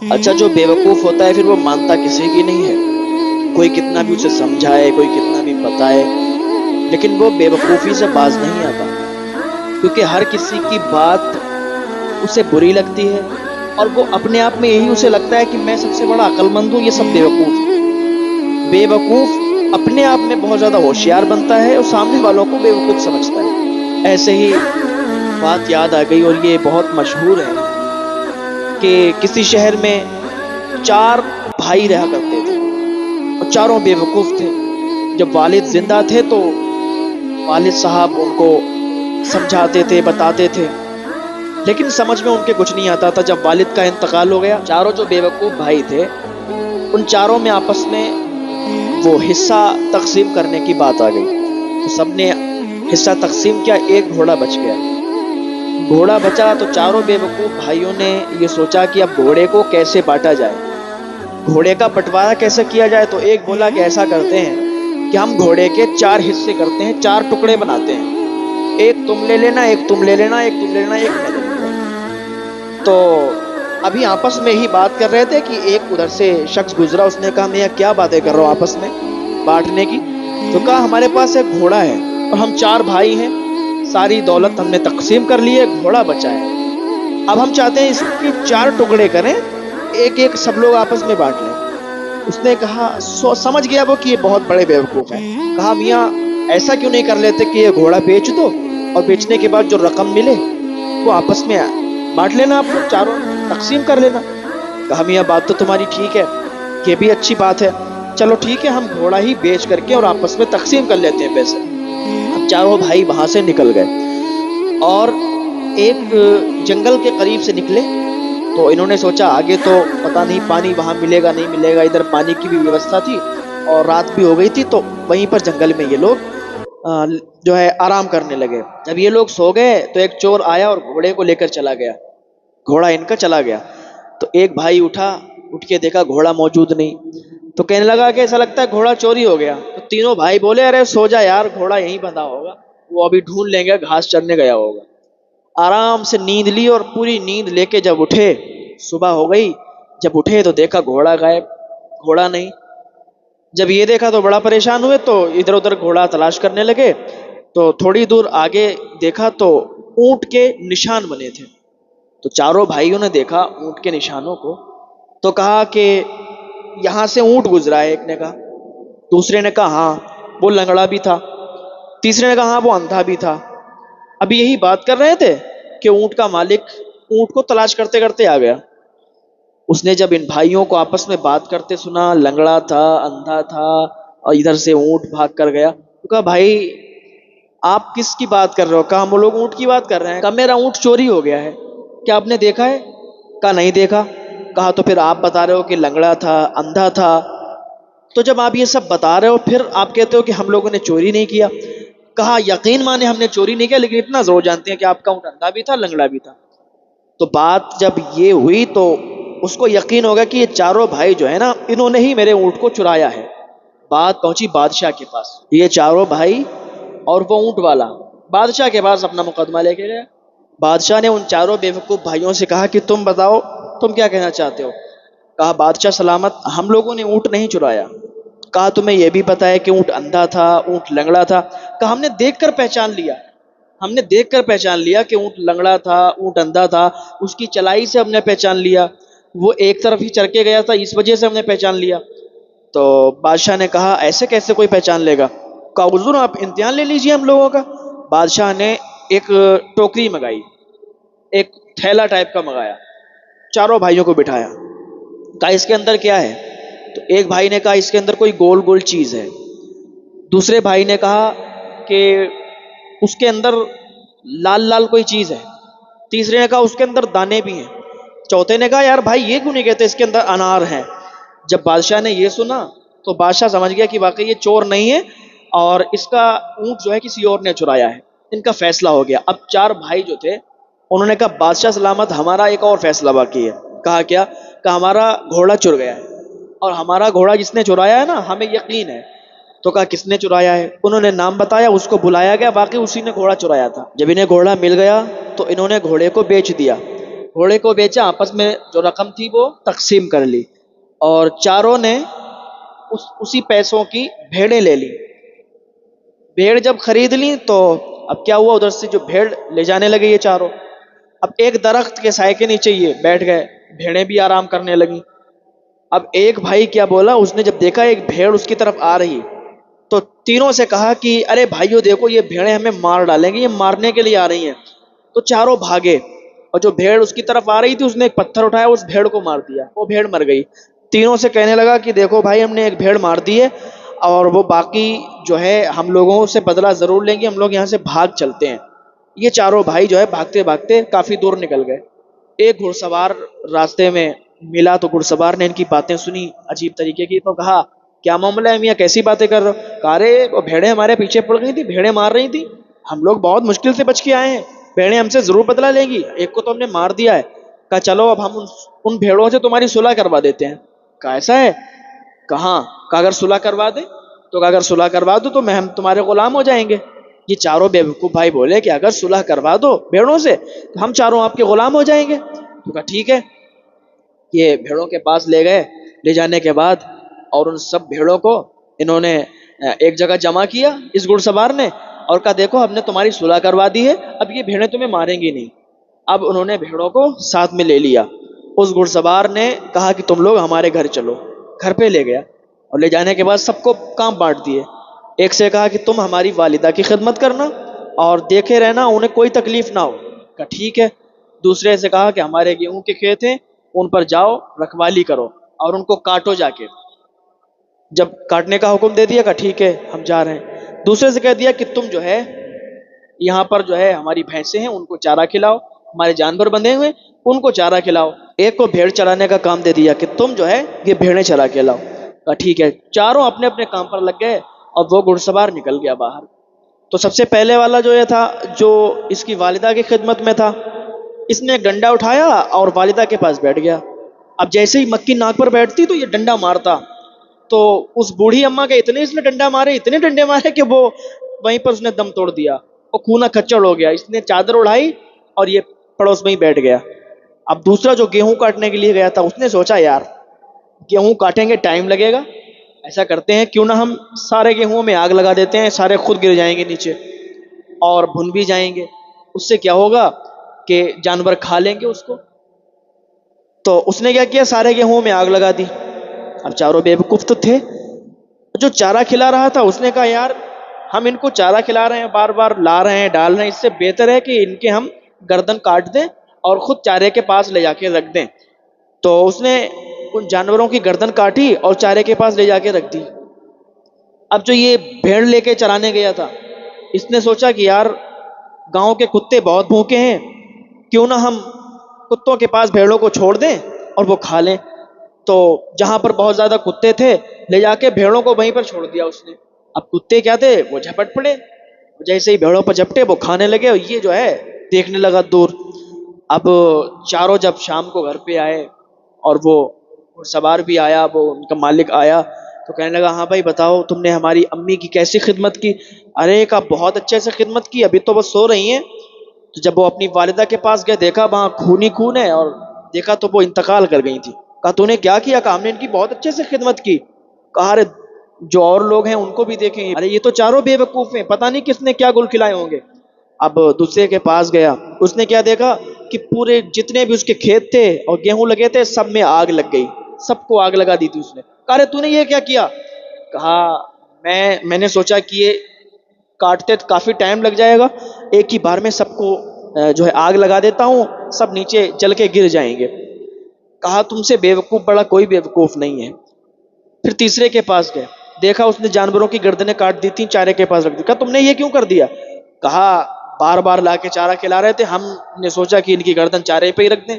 اچھا، جو بیوقوف ہوتا ہے پھر وہ مانتا کسی کی نہیں ہے، کوئی کتنا بھی اسے سمجھائے، کوئی کتنا بھی بتائے، لیکن وہ بیوقوفی سے باز نہیں آتا، کیونکہ ہر کسی کی بات اسے بری لگتی ہے، اور وہ اپنے آپ میں یہی اسے لگتا ہے کہ میں سب سے بڑا عقل مند ہوں، یہ سب بیوقوف ہیں۔ بے وقوف اپنے آپ میں بہت زیادہ ہوشیار بنتا ہے اور سامنے والوں کو بے وقوف سمجھتا ہے۔ ایسے ہی بات یاد آ گئی، اور یہ بہت مشہور ہے کہ کسی شہر میں چار بھائی رہا کرتے تھے اور چاروں بے وقوف تھے۔ جب والد زندہ تھے تو والد صاحب ان کو سمجھاتے تھے، بتاتے تھے، لیکن سمجھ میں ان کے کچھ نہیں آتا تھا۔ جب والد کا انتقال ہو گیا، چاروں جو بے وقوف بھائی تھے ان چاروں میں آپس میں وہ حصہ تقسیم کرنے کی بات آ گئی، تو سب نے حصہ تقسیم کیا، ایک گھوڑا بچ گیا۔ گھوڑا بچا تو چاروں بے وقوف بھائیوں نے یہ سوچا کہ اب گھوڑے کو کیسے بانٹا جائے، گھوڑے کا بٹوارا کیسے کیا جائے۔ تو ایک بولا کہ ایسا کرتے ہیں کہ ہم گھوڑے کے چار حصے کرتے ہیں، چار ٹکڑے بناتے ہیں، ایک تم لے لینا، ایک تم لے لینا، ایک تم لے لینا، ایک میں لے لوں گا۔ تو ابھی آپس میں ہی بات کر رہے تھے کہ ایک ادھر سے شخص گزرا، اس نے کہا میں کیا باتیں کر رہا ہوں آپس میں بانٹنے کی؟ تو کہا ہمارے پاس ایک گھوڑا ہے اور ہم چار بھائی ہیں، ساری دولت ہم نے تقسیم کر لی ہے، گھوڑا بچا ہے، اب ہم چاہتے ہیں اس کے چار ٹکڑے کریں، ایک ایک سب لوگ آپس میں بانٹ لیں۔ اس نے کہا سمجھ گیا وہ کہ یہ بہت بڑے بیوقوف ہیں، کہا میاں ایسا کیوں نہیں کر لیتے کہ یہ گھوڑا بیچ دو اور بیچنے کے بعد جو رقم ملے وہ آپس میں بانٹ لینا، آپ لوگ چاروں تقسیم کر لینا۔ کہا میاں بات تو تمہاری ٹھیک ہے، یہ بھی اچھی بات ہے، چلو ٹھیک ہے، ہم گھوڑا ہی بیچ کر کے اور آپس میں تقسیم کر لیتے ہیں پیسے۔ اب چاروں بھائی وہاں سے نکل گئے اور ایک جنگل کے قریب سے نکلے، تو انہوں نے سوچا آگے تو پتہ نہیں پانی وہاں ملے گا نہیں ملے گا، ادھر پانی کی بھی ویوستھا تھی اور رات بھی ہو گئی تھی، تو وہیں پر جنگل میں یہ لوگ جو ہے آرام کرنے لگے۔ جب یہ لوگ سو گئے تو ایک چور آیا اور گھوڑے کو لے کر چلا گیا، گھوڑا ان کا چلا گیا۔ تو ایک بھائی اٹھا، اٹھ کے دیکھا گھوڑا موجود نہیں، تو کہنے لگا کہ ایسا لگتا ہے گھوڑا چوری ہو گیا۔ تو تینوں بھائی بولے ارے سو جا یار، گھوڑا یہیں بندھا ہوگا، وہ ابھی ڈھونڈ لیں گے، گھاس چرنے گیا ہوگا۔ آرام سے نیند لی اور پوری نیند لے کے جب اٹھے، صبح ہو گئی، جب اٹھے تو دیکھا گھوڑا غائب، گھوڑا نہیں۔ جب یہ دیکھا تو بڑا پریشان ہوئے، تو ادھر ادھر گھوڑا تلاش کرنے لگے، تو تھوڑی دور آگے دیکھا تو اونٹ کے نشان بنے تھے۔ تو چاروں بھائیوں نے دیکھا اونٹ کے نشانوں کو، تو کہا کہ یہاں سے اونٹ گزرا ہے، ایک نے کہا، دوسرے نے کہا ہاں وہ لنگڑا بھی تھا، تیسرے نے کہا ہاں وہ اندھا بھی تھا۔ ابھی یہی بات کر رہے تھے کہ اونٹ کا مالک اونٹ کو تلاش کرتے کرتے آ گیا۔ اس نے جب ان بھائیوں کو آپس میں بات کرتے سنا، لنگڑا تھا، اندھا تھا اور ادھر سے اونٹ بھاگ کر گیا، تو کہا بھائی آپ کس کی بات کر رہے ہو؟ کہا ہم لوگ اونٹ کی بات کر رہے ہیں۔ کہا میرا اونٹ چوری ہو گیا ہے، کیا آپ نے دیکھا ہے؟ کہا نہیں دیکھا۔ کہا تو پھر آپ بتا رہے ہو کہ لنگڑا تھا، اندھا تھا، تو جب آپ یہ سب بتا رہے ہو پھر آپ کہتے ہو کہ ہم لوگوں نے چوری نہیں کیا۔ کہا یقین مانے ہم نے چوری نہیں کیا، لیکن اتنا ضرور جانتے ہیں کہ آپ کا اونٹ اندھا بھی تھا، لنگڑا بھی تھا۔ تو بات جب یہ ہوئی تو اس کو یقین ہوگا کہ یہ چاروں بھائی جو ہے نا، انہوں نے ہی میرے اونٹ کو چرایا ہے۔ بات پہنچی بادشاہ کے پاس، یہ چاروں بھائی اور وہ اونٹ والا بادشاہ کے پاس اپنا مقدمہ لے کے گئے۔ بادشاہ نے ان چاروں بیوقوف بھائیوں سے کہا کہ تم بتاؤ تم کیا کہنا چاہتے ہو؟ کہا بادشاہ سلامت، ہم لوگوں نے اونٹ نہیں چرایا۔ کہا تمہیں یہ بھی پتا ہے کہ اونٹ اندھا تھا، اونٹ لنگڑا تھا؟ کہا ہم نے دیکھ کر پہچان لیا، ہم نے دیکھ کر پہچان لیا کہ اونٹ لنگڑا تھا، اونٹ اندھا تھا، اس کی چلائی سے ہم نے پہچان لیا، وہ ایک طرف ہی چر کے گیا تھا، اس وجہ سے ہم نے پہچان لیا۔ تو بادشاہ نے کہا ایسے کیسے کوئی پہچان لے گا؟ کہا حضور آپ امتحان لے لیجئے ہم لوگوں کا۔ بادشاہ نے ایک ٹوکری منگائی، ایک تھیلا ٹائپ کا منگایا، چاروں بھائیوں کو بٹھایا، کہا اس کے اندر کیا ہے؟ تو ایک بھائی نے کہا اس کے اندر کوئی گول گول چیز ہے، دوسرے بھائی نے کہا کہ اس کے اندر لال لال کوئی چیز ہے، تیسرے نے کہا اس کے اندر دانے بھی ہیں، چوتھے نے کہا یار بھائی یہ کیوں نہیں کہتے اس کے اندر انار ہے۔ جب بادشاہ نے یہ سنا تو بادشاہ سمجھ گیا کہ واقعی یہ چور نہیں ہے اور اس کا اونٹ جو ہے کسی اور نے چرایا ہے۔ ان کا فیصلہ ہو گیا۔ اب چار بھائی جو تھے انہوں نے کہا بادشاہ سلامت ہمارا ایک اور فیصلہ باقی ہے۔ کہا کیا؟ کہ ہمارا گھوڑا چر گیا ہے اور ہمارا گھوڑا جس نے چرایا ہے نا ہمیں یقین ہے۔ تو کہا کس نے چرایا ہے؟ انہوں نے نام بتایا، اس کو بلایا گیا، واقعی اسی نے گھوڑا چرایا تھا۔ جب انہیں گھوڑا مل گیا تو انہوں نے گھوڑے کو بیچ دیا گھوڑے کو بیچا، آپس میں جو رقم تھی وہ تقسیم کر لی، اور چاروں نے اسی پیسوں کی بھیڑیں لے لی۔ بھیڑ جب خرید لی تو اب کیا ہوا، ادھر سے جو بھیڑ لے جانے لگے یہ چاروں، اب ایک درخت کے سائے کے نیچے یہ بیٹھ گئے، بھیڑیں بھی آرام کرنے لگی۔ اب ایک بھائی کیا بولا، اس نے جب دیکھا ایک بھیڑ اس کی طرف آ رہی تو تینوں سے کہا کہ ارے بھائیو دیکھو یہ بھیڑیں ہمیں مار ڈالیں گی، یہ مارنے کے لیے آ رہی ہیں۔ تو چاروں بھاگے، اور جو بھیڑ اس کی طرف آ رہی تھی اس نے ایک پتھر اٹھایا، اس بھیڑ کو مار دیا، وہ بھیڑ مر گئی۔ تینوں سے کہنے لگا کہ دیکھو بھائی ہم نے ایک بھیڑ مار دی ہے، اور وہ باقی جو ہے ہم لوگوں سے بدلہ ضرور لیں گے، ہم لوگ یہاں سے بھاگ چلتے ہیں۔ یہ چاروں بھائی جو ہے بھاگتے بھاگتے کافی دور نکل گئے۔ ایک گھڑ سوار راستے میں ملا تو گھڑ سوار نے ان کی باتیں سنی عجیب طریقے کی، تو کہا کیا معاملہ ہے میاں، کیسی باتیں کر رہے ہو؟ کہا رے وہ بھیڑیں ہمارے پیچھے پڑ گئی تھی، بھیڑیں مار رہی تھی، ہم لوگ بہت مشکل سے بچ کے آئے ہیں، بھیڑیں ہم سے ضرور بدلہ لیں گی، ایک کو تو ہم نے مار دیا ہے۔ کہا چلو اب ہم ان بھیڑوں سے تمہاری صلح کروا دیتے ہیں۔ کہا ایسا ہے؟ کہاں؟ کہا اگر صلح کروا دے تو، کہا اگر صلح کروا دو تو ہم تمہارے غلام ہو جائیں گے۔ یہ چاروں بیوقوف بھائی بولے کہ اگر صلح کروا دو بھیڑوں سے تو ہم چاروں آپ کے غلام ہو جائیں گے۔ تو کہا ٹھیک ہے۔ یہ بھیڑوں کے پاس لے گئے، لے جانے کے بعد اور ان سب بھیڑوں کو انہوں نے ایک جگہ جمع کیا اس گھڑ سوار نے، اور کہا دیکھو ہم نے تمہاری صلح کروا دی ہے، اب یہ بھیڑیں تمہیں ماریں گی نہیں۔ اب انہوں نے بھیڑوں کو ساتھ میں لے لیا۔ اس گھڑ سوار نے کہا کہ تم لوگ ہمارے گھر چلو، گھر پہ لے گیا، اور لے جانے کے بعد سب کو کام بانٹ دیے۔ ایک سے کہا کہ تم ہماری والدہ کی خدمت کرنا اور دیکھے رہنا انہیں کوئی تکلیف نہ ہو، کہا ٹھیک ہے۔ دوسرے سے کہا کہ ہمارے گیہوں کے کھیت ہیں ان پر جاؤ رکھوالی کرو اور ان کو کاٹو جا کے۔ جب کاٹنے کا حکم دے دیا، کہا ٹھیک ہے ہم جا رہے ہیں۔ دوسرے سے کہہ دیا کہ تم جو ہے یہاں پر جو ہے ہماری بھینسیں ہیں ان کو چارہ کھلاؤ، ہمارے جانور بندھے ہوئے ان کو چارہ کھلاؤ۔ ایک کو بھیڑ چرانے کا کام دے دیا کہ تم جو ہے یہ بھیڑیں چرا کے لاؤ، کہا ٹھیک ہے۔ چاروں اپنے اپنے کام پر لگ گئے اور وہ گھڑ سوار نکل گیا باہر۔ تو سب سے پہلے والا جو یہ تھا جو اس کی والدہ کی خدمت میں تھا، اس نے ڈنڈا اٹھایا اور والدہ کے پاس بیٹھ گیا۔ اب جیسے ہی مکھی ناک پر بیٹھتی تو یہ ڈنڈا مارتا، تو اس بوڑھی اماں کے اتنے اس نے ڈنڈا مارے، اتنے ڈنڈے مارے کہ وہ وہیں پر اس نے دم توڑ دیا، وہ کونا کچڑ ہو گیا۔ اس نے چادر اڑائی اور یہ پڑوس میں ہی بیٹھ گیا۔ اب دوسرا جو گیہوں کاٹنے کے لیے گیا تھا اس نے سوچا یار گیہوں کاٹیں گے ٹائم لگے گا، ایسا کرتے ہیں کیوں نہ ہم سارے گیہوں میں آگ لگا دیتے ہیں، سارے خود گر جائیں گے نیچے اور بھن بھی جائیں گے، اس سے کیا ہوگا کہ جانور کھا لیں گے اس کو۔ تو اس نے کیا کیا، سارے گیہوں میں آگ لگا دی۔ اب چاروں بیوقوف تو تھے، جو چارہ کھلا رہا تھا اس نے کہا یار ہم ان کو چارہ کھلا رہے ہیں، بار بار لا رہے ہیں ڈال رہے ہیں، اس سے بہتر ہے کہ ان کے ہم گردن کاٹ دیں اور خود چارے کے پاس لے جا کے رکھ دیں۔ تو اس نے ان جانوروں کی گردن کاٹی اور چارے کے پاس لے جا کے رکھ دی۔ اب جو یہ بھیڑ لے کے چرانے گیا تھا اس نے سوچا کہ یار گاؤں کے کتے بہت بھوکے ہیں، کیوں نہ ہم کتوں کے پاس بھیڑوں کو چھوڑ دیں اور وہ کھا لیں۔ تو جہاں پر بہت زیادہ کتے تھے لے جا کے بھیڑوں کو وہیں پر چھوڑ دیا اس نے۔ اب کتے کیا تھے وہ جھپٹ پڑے، جیسے ہی بھیڑوں پر جھپٹے وہ کھانے لگے، اور یہ جو ہے دیکھنے لگا دور۔ اب چاروں جب شام کو گھر پہ آئے اور وہ سوار بھی آیا، وہ ان کا مالک آیا تو کہنے لگا ہاں بھائی بتاؤ تم نے ہماری امی کی کیسی خدمت کی؟ ارے کا بہت اچھے سے خدمت کی، ابھی تو وہ سو رہی ہیں۔ تو جب وہ اپنی والدہ کے پاس گئے دیکھا وہاں خون ہی خون ہے، اور دیکھا تو وہ انتقال کر گئی تھی۔ کہا تو نے کیا کیا؟ کہا ہم نے ان کی بہت اچھے سے خدمت کی۔ کہا ارے جو اور لوگ ہیں ان کو بھی دیکھیں، ارے یہ تو چاروں بے وقوف ہیں، پتہ نہیں کس نے کیا گل کھلائے ہوں گے۔ اب دوسرے کے پاس گیا، اس نے کیا دیکھا کہ پورے جتنے بھی اس کے کھیت تھے اور گیہوں لگے تھے سب میں آگ لگ گئی، سب کو آگ لگا دی تھی اس نے۔ کہا ارے تو نے یہ کیا کیا؟ کہا میں نے سوچا کہ یہ کاٹتے کافی ٹائم لگ جائے گا، ایک ہی بار میں سب کو جو ہے آگ لگا دیتا ہوں، سب نیچے جل کے گر جائیں گے۔ کہا تم سے بیوقوف بڑا کوئی بیوقوف نہیں ہے۔ پھر تیسرے کے پاس گئے، دیکھا اس نے جانوروں کی گردنیں کاٹ دی تھیں، چارے کے پاس رکھ دی۔ کہا تم نے یہ کیوں کر دیا؟ کہا بار بار لا کے چارہ کھلا رہے تھے، ہم نے سوچا کہ ان کی گردن چارے پہ ہی رکھ دیں،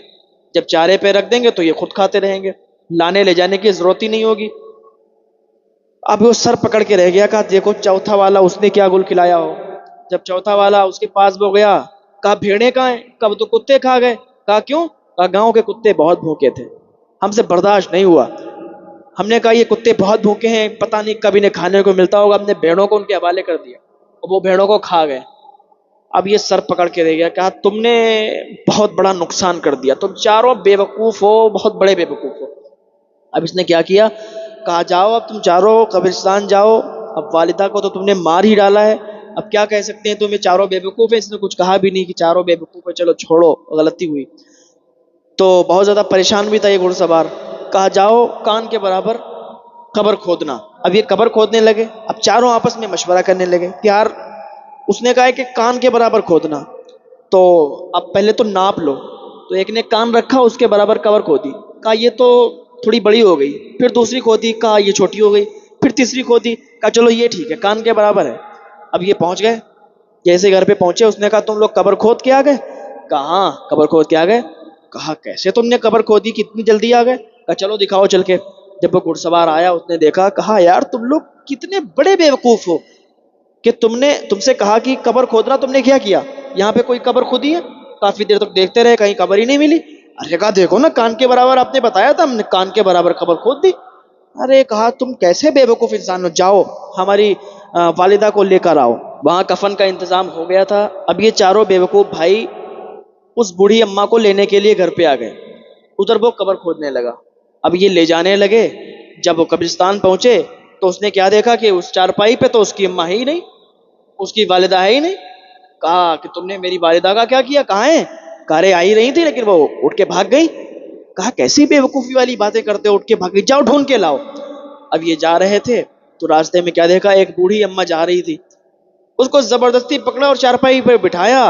جب چارے پہ رکھ دیں گے تو یہ خود کھاتے رہیں گے، لانے لے جانے کی ضرورت ہی نہیں ہوگی۔ اب وہ سر پکڑ کے رہ گیا، کہا دیکھو چوتھا والا اس نے کیا گل کھلایا ہو۔ جب چوتھا والا اس کے پاس وہ گیا، کہا بھیڑیں کہاں ہیں؟ کب تو کتے کھا گئے۔ کہا کیوں؟ کہا گاؤں کے کتے بہت بھوکے تھے، ہم سے برداشت نہیں ہوا، ہم نے کہا یہ کتے بہت بھوکے ہیں، پتہ نہیں کب انہیں کھانے کو ملتا ہوگا، ہم نے بھیڑوں کو ان کے حوالے کر دیا اور وہ بھیڑوں کو کھا گئے۔ اب یہ سر پکڑ کے رہ گیا، کہا تم نے بہت بڑا نقصان کر دیا، تم چاروں بیوقوف ہو، بہت بڑے بیوقوف ہو۔ اب اس نے کیا کیا، کہا جاؤ اب تم چاروں قبرستان جاؤ، اب والدہ کو تو تم نے مار ہی ڈالا ہے، اب کیا کہہ سکتے ہیں، تم یہ چاروں بیوقوف ہیں۔ اس نے کچھ کہا بھی نہیں کہ چاروں بیوقوف ہیں، چلو چھوڑو غلطی ہوئی۔ تو بہت زیادہ پریشان بھی تھا یہ گھڑ سوار، کہا جاؤ کان کے برابر قبر کھودنا۔ اب یہ قبر کھودنے لگے، اب چاروں آپس میں مشورہ کرنے لگے کہ یار، اس نے کہا ہے کہ کان کے برابر کھودنا، تو اب پہلے تو ناپ لو۔ تو ایک نے کان رکھا، اس کے برابر قبر کھودی، کہا یہ تو تھوڑی بڑی ہو گئی۔ پھر دوسری کھودی، کہا یہ چھوٹی ہو گئی۔ پھر تیسری کھودی، کہا چلو یہ ٹھیک ہے، کان کے برابر ہے۔ اب یہ پہنچ گئے، جیسے گھر پہ پہنچے اس نے کہا تم لوگ قبر کھود کے آ گئے؟ کہا ہاں قبر کھود کے آ گئے۔ کہا کیسے تم نے قبر کھودی، کتنی جلدی آ گئے؟ کہا چلو دکھاؤ چل کے۔ جب وہ گھڑ سوار آیا، اس نے دیکھا، کہا یار تم لوگ کتنے بڑے بیوقوف ہو کہ تم سے کہا کہ قبر کھودنا، تم نے کیا کیا؟ یہاں پہ کوئی قبر کھودی ہے؟ کافی دیر تک دیکھتے رہے، کہیں قبر ہی نہیں ملی۔ ارے کہا دیکھو نا، کان کے برابر آپ نے بتایا تھا، ہم نے کان کے برابر قبر کھود دی۔ ارے کہا تم کیسے بیوقوف انسان ہو، جاؤ ہماری والدہ کو لے کر آؤ۔ وہاں کفن کا انتظام ہو گیا تھا۔ اب یہ چاروں بیوقوف بھائی اس بوڑھی اماں کو لینے کے لیے گھر پہ آ گئے، ادھر وہ قبر کھودنے لگا۔ اب یہ لے جانے لگے، جب وہ قبرستان پہنچے تو اس نے کیا دیکھا کہ اس چارپائی پہ تو اس کی اماں ہے ہی نہیں، اس کی والدہ ہے ہی نہیں۔ کہا کہ تم نے میری والدہ کا کیا کیا، کہاں ہے؟ کہا رے آئی رہی تھی لیکن وہ اٹھ کے بھاگ گئی۔ کہا کیسی بے وقوفی والی باتیں کرتے ہو، اٹھ کے بھاگ گئی، جاؤ ڈھونڈ کے لاؤ۔ اب یہ جا رہے تھے تو راستے میں کیا دیکھا، ایک بوڑھی اماں جا رہی تھی، اس کو زبردستی پکڑا اور چارپائی پہ بٹھایا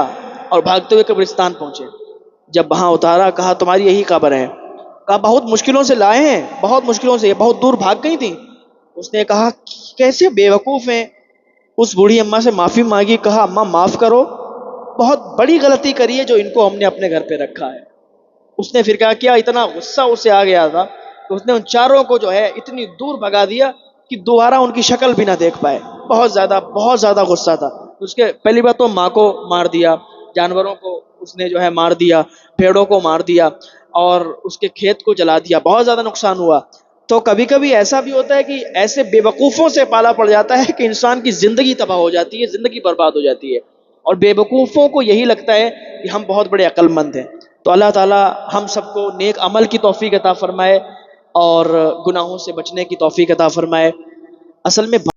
اور بھاگتے ہوئے قبرستان پہنچے۔ جب وہاں اتارا، کہا تمہاری یہی قبر ہے؟ کہا بہت مشکلوں سے لائے ہیں، بہت مشکلوں سے، یہ بہت دور بھاگ گئی تھی۔ اس نے کہا کیسے بیوقوف ہیں۔ اس بوڑھی اماں سے معافی مانگی، کہا اماں معاف کرو، بہت بڑی غلطی کری ہے جو ان کو ہم نے اپنے گھر پہ رکھا ہے۔ اس نے پھر کیا کیا، اتنا غصہ اسے آ گیا تھا کہ اس نے ان چاروں کو جو ہے اتنی دور بھگا دیا کہ دوبارہ ان کی شکل بھی نہ دیکھ پائے۔ بہت زیادہ غصہ تھا اس کے۔ پہلی بات تو ماں کو مار دیا، جانوروں کو اس نے جو ہے مار دیا، بھیڑوں کو مار دیا اور اس کے کھیت کو جلا دیا، بہت زیادہ نقصان ہوا۔ تو کبھی کبھی ایسا بھی ہوتا ہے کہ ایسے بے وقوفوں سے پالا پڑ جاتا ہے کہ انسان کی زندگی تباہ ہو جاتی ہے، زندگی برباد ہو جاتی ہے، اور بے وقوفوں کو یہی لگتا ہے کہ ہم بہت بڑے عقل مند ہیں۔ تو اللہ تعالی ہم سب کو نیک عمل کی توفیق عطا فرمائے اور گناہوں سے بچنے کی توفیق عطا فرمائے۔ اصل میں